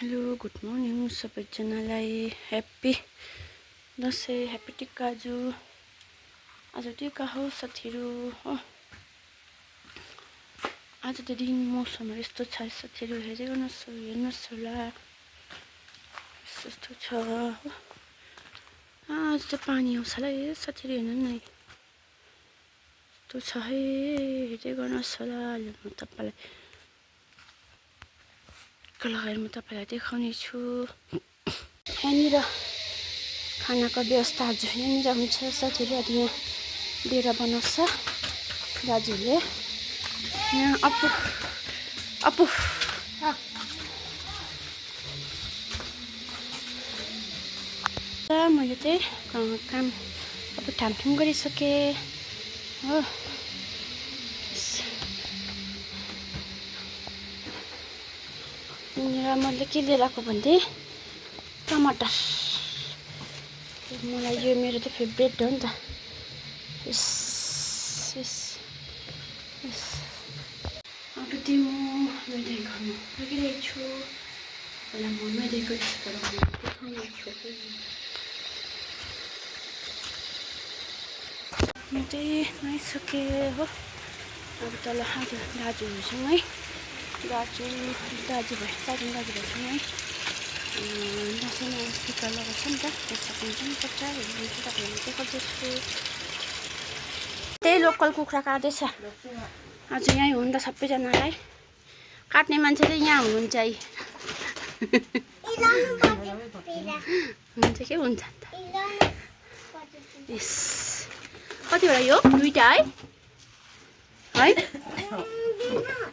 Hello good morning सबैजनालाई happy Dashain happy टिका आज टिका हो साथीहरू हो। आज त दिन मौसमहरू यस्तो छ साथीहरू हेर्नुहोस् होला यस्तो छ हो। आज त पानी आउँछ होला है साथीहरू हेर्नु न यस्तो छ है हेर्दै गर्नुहोस् होला। म तपाईँलाई लगाएर म तपाईँलाई देखाउने छु। यहाँनिर खानाको व्यवस्था आज यहाँनिर हुन्छ साथीहरू। आज यहाँ डेरा बनाउँछ दाजुहरूले। यहाँ अपु मैले चाहिँ काम अब ठामठुम गरिसकेँ हो। यहाँनिर मैले के लिएर आएको भन्दै टमाटर, मलाई यो मेरो त फेभरेट हो नि त। अब त्यो म नुहाइ गर्नु लागिरहेको छु। पहिला म नुहाइदिएको म चाहिँ नुहाइसकेँ हो। अब तल दाजुहरूसँगै दाजुभाइसँगै दसैँमा टिका लगाउँछ नि त त्यसमा पनि पर्छ तपाईँहरूले देखाउँदैछु। त्यही लोकल कुखुरा काट्दैछ आज यहीँ हो नि त सबैजनालाई काट्ने मान्छे चाहिँ यहाँ हुनुहुन्छ है। हुन्छ के हुन्छ नि त। यस कतिवटा यो दुईवटा है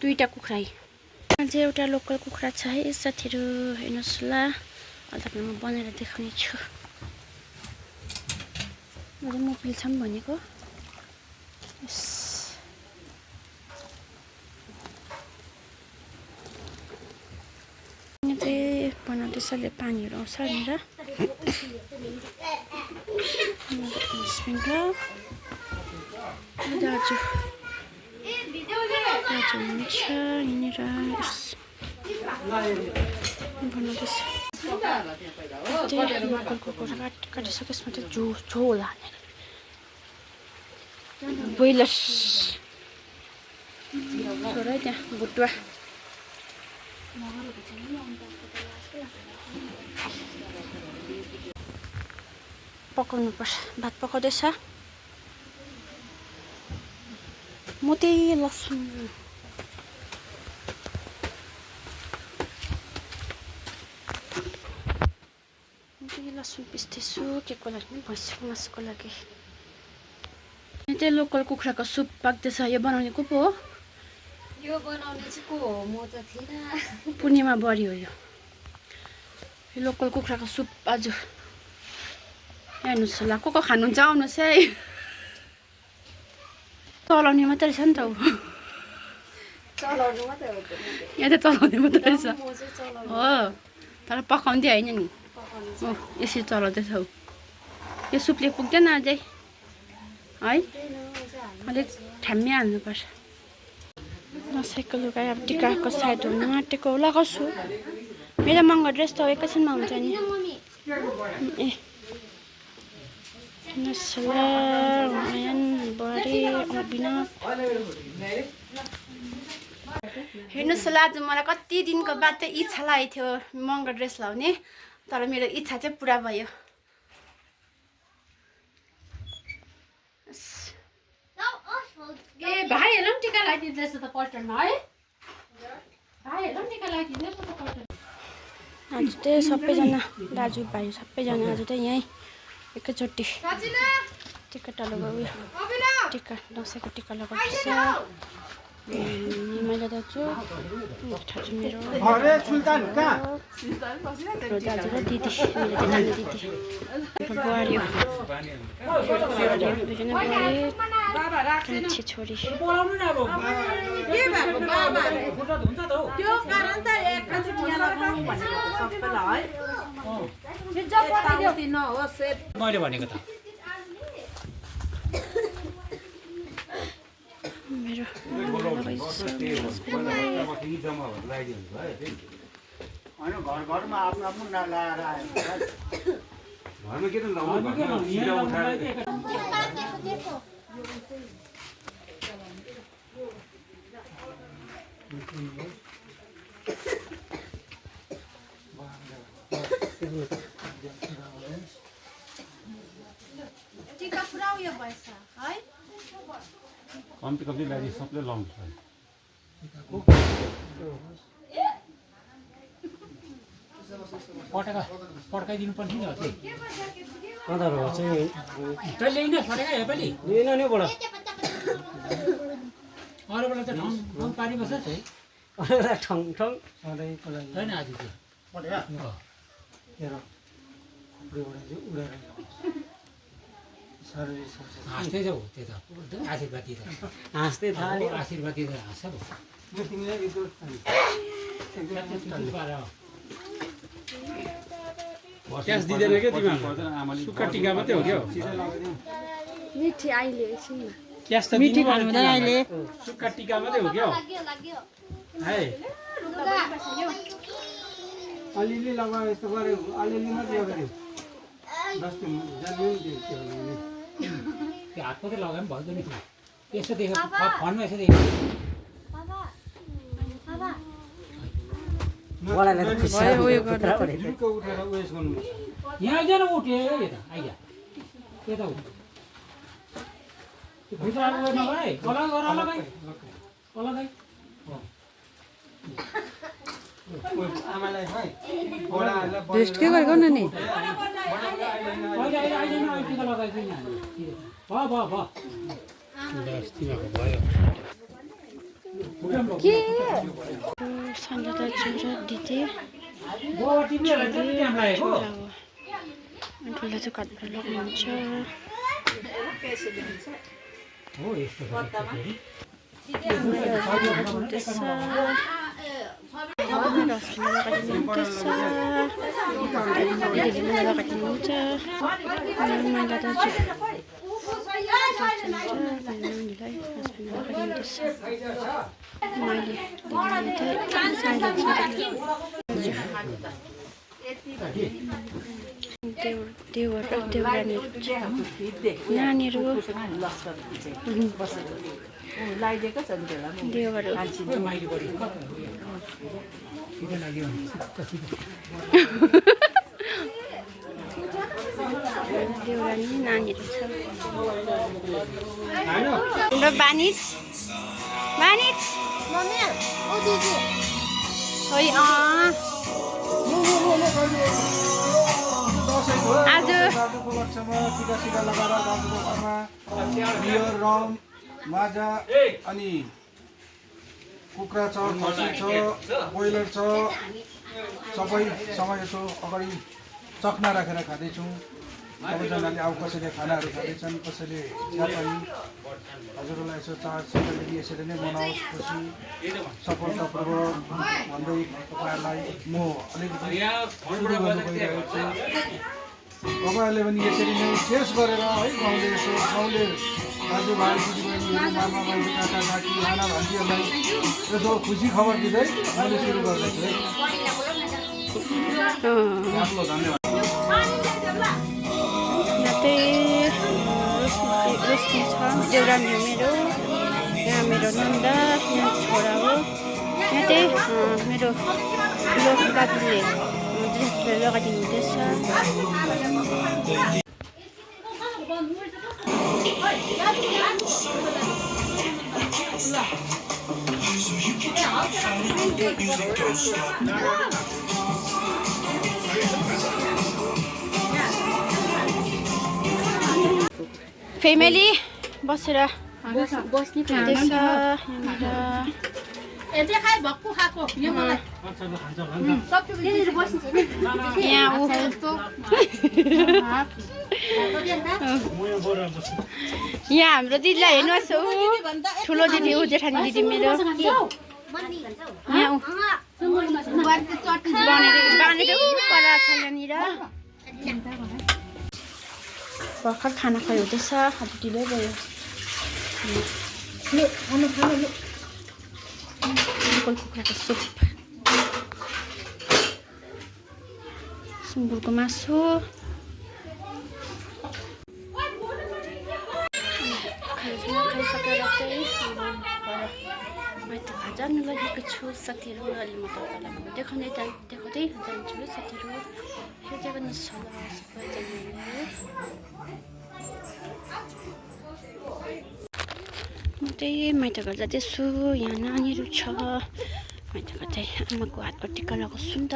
दुईवटा कुखुरा चाहिँ एउटा लोकल कुखुरा छ है साथीहरू हेर्नुहोस् ल। अहिले तपाईँलाई म बनाएर देखाउने छु। म पिल्छौँ भनेको चाहिँ बनाउँदैछ अहिले पानीहरू आउँछ यहाँनिर दाजु हुनुहुन्छ यहाँनिर बनाउँदैछ। लोकल कुखुरा काटिसक्यो यसमा त झोल हालेर ब्रोइलर छोड है त्यहाँ भुटुवा पकाउनु पर्छ। भात पकाउँदैछ म त्यही लसुन पिस्दैछु के को लागि भैँसीको मासुको लागि। त्यही लोकल कुखुराको सुप पाक्दैछ। यो बनाउने को पो हो? यो बनाउने चाहिँ को हो? म त थिइनँ। पूर्णिमा बढी हो यो लोकल कुखुराको सुप आज हेर्नुहोस् होला। को खानुहुन्छ आउनुहोस् है। चलाउने मात्रै रहेछ नि त ऊ यहाँ त चलाउने मात्रै रहेछ हो तर पकाउँदै होइन नि। यसरी चलाउँदैछ ऊ। यो सुपले पुग्दैन अझै है अलिक ठ्याम्मै हाल्नुपर्छ। दसैँको लुगा अब टिकाको सायद हुनु आँटेको लगाउँछु। मेरो महँगो ड्रेस त एकैछिनमा हुन्छ नि। हेर्नुहोस् होला आज मलाई कति दिनको बाद चाहिँ इच्छा लागेको थियो महँगो ड्रेस लाउने तर मेरो इच्छा चाहिँ पुरा भयो। ए भाइहरूलाई पनि टिका लगाइदिँदैछ त पल्टनमा है। भाइहरूलाई पनि टिका लगाइदिँदैछ त पल्टनमा। आज चाहिँ सबैजना दाजुभाइ सबैजना आज चाहिँ यहीँ एकैचोटि टिका लगाउ टिका दसैँको टिका लगाउँछ। मैले दाजु मेरो दाजु र दिदी मेरो दिदी बुहारी दुईजना बुहारी कान्छी छोरी। मैले भनेको त मेरो होइन घरमा आफ्नो आफ्नो लगाएर आयो घरमा के त लाउनु घरमा सिधा उठाएर टिका पुरा उयो भएछ है कम्ती कम्ती लागि सबले लाउँछ पड्काइदिनु पर्छ नि अझै कताबाट चाहिँ तैँले ल्याइन फटेका हेपालि लिएन नि बडा अरूबाट त ठाउँ पारी बस्छ है ठङ ठङ सधैँको लागि छैन आज चाहिँ हेर खुट्रीबाट चाहिँ उडेर शरीर हाँस्दै जाऊ त्यो त आशीर्वाद दिँदा हाँस्दै थाल्यो आशीर्वाद दिँदा हाँस्छ पो क्यास दिँदैन क्या तिमीहरू सुक्खा टिका मात्रै हो क्या मिठी अहिले एकछिनमा क्यास त मिठी खानु हुँदैन अहिले सुक्खा टिका मात्रै हो क्या है अलिअलि लगायो यस्तो गऱ्यो अलिअलि मात्रै गऱ्यो दस दिन जान्यो नि त्यो हात मात्रै लगाए पनि भइदियो नि यसो देख्यो फोनमा यसो देख्यो झुक्क उठेर उयस गर्नुपर्छ यहाँ आइज न उठ्यो यता आइज यता उठ त्यो खुट्टा उयो नगरे अलग गर अलगै अलगै आमालाई है रेस्ट के गरेको न नि अहिले आइज न टिका लगाइदियो नि हामी भयो के सन्ध्या त छोरा दिदी ठुलो चाहिँ काट्नु लगाउनुहुन्छ हो यस्तो लगाइदिनुहुन्छ मैला दाजु देवर र देवरानीहरू नानीहरू देवहरू देवरानी नानीहरू छ हाम्रो बानिज आज टिका सिका लगाएर दाजुको घरमा बियर रम माजा अनि कुखुरा छ खसी छ ब्रोइलर छ सबैसँग यसो अगाडि चक्ना राखेर खाँदैछौँ सबैजनाले अब कसैले खानाहरू खाँदैछन् कसैले चियापानी हजुरहरूलाई यसो चाड सेलिब्रेटी यसरी नै मनाओस् खुसी सफलतापूर्वक भन्दै तपाईँहरूलाई म अलिकति सुरु गर्नु गइरहेको छु तपाईँहरूले पनि यसरी नै चेस गरेर है गाउँले यसो गाउँले दाजुभाइ दिदीबहिनीहरू मामा माइती काका काकी नाना भान्जीहरूलाई यसो खुसी खबर दिँदै मैले सुरु गर्दैछु है धन्यवाद रोशनी छ देउरानी हो मेरो यहाँ मेरो नन्दा यहाँ छोरा हो यहाँ चाहिँ मेरो ठुलो दाजुले लगाइदिनु हुँदैछ फ्यामिली बसेर बस्ने खाँदैछ यहाँ हाम्रो दिदीलाई हेर्नुहोस् ऊ ठुलो दिदी ऊ जेठानी दिदी मेरो यहाँ बाँधेर परा छ यहाँनिर भर्खर खाना खुवाइ हुँदैछ अब ढिलै भयो कुखुराको सुप सुँगुरको मासु खाइसकेर चाहिँ माइत घर जानु लागेको छु साथीहरू। अलि म तपाईँलाई देखाउँदै जान्छु साथीहरू। हेर्दै गर्नुहोस् होला सबैजनाले। म चाहिँ माइत घर जाँदैछु। यहाँ नानीहरू छ। माइत घर चाहिँ आमाको हातको टिका लगाउँछु नि त।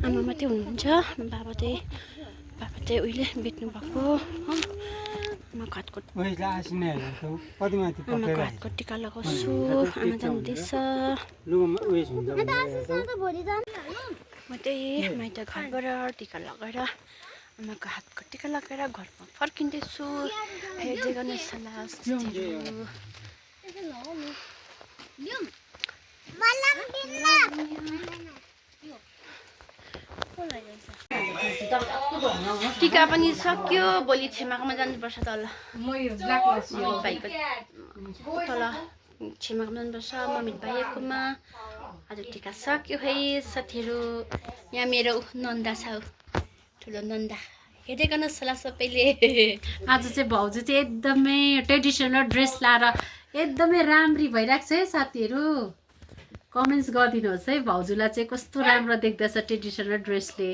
आमा मात्रै हुनुहुन्छ। बाबा चाहिँ उहिले बेच्नु भएको हो। आमाको हातको टिका लगाउँछु। आमा जानुहुँदैछ। म चाहिँ माइत घरबाट टिका लगाएर आमाको हातको टिका लगाएर घरमा फर्किँदैछु। हेर्दै गर्नुहोस् होला साथीहरू। टिका पनि सक्यो। भोलि छेमाकोमा जानुपर्छ तल। भाइको तल छेमाकोमा जानुपर्छ मम्मी भाइकोमा। आज टिका सक्यो है साथीहरू। यहाँ मेरो नन्दा छ, ठुलो नन्दा। हेर्दै गर्नुहोस् होला सबैले। आज चाहिँ भाउजू चाहिँ एकदमै ट्रेडिसनल ड्रेस लाएर एकदमै राम्री भइरहेको छ है साथीहरू। कमेन्ट्स गरिदिनुहोस् है भाउजूलाई चाहिँ कस्तो राम्रो देख्दैछ ट्रेडिसनल ड्रेसले।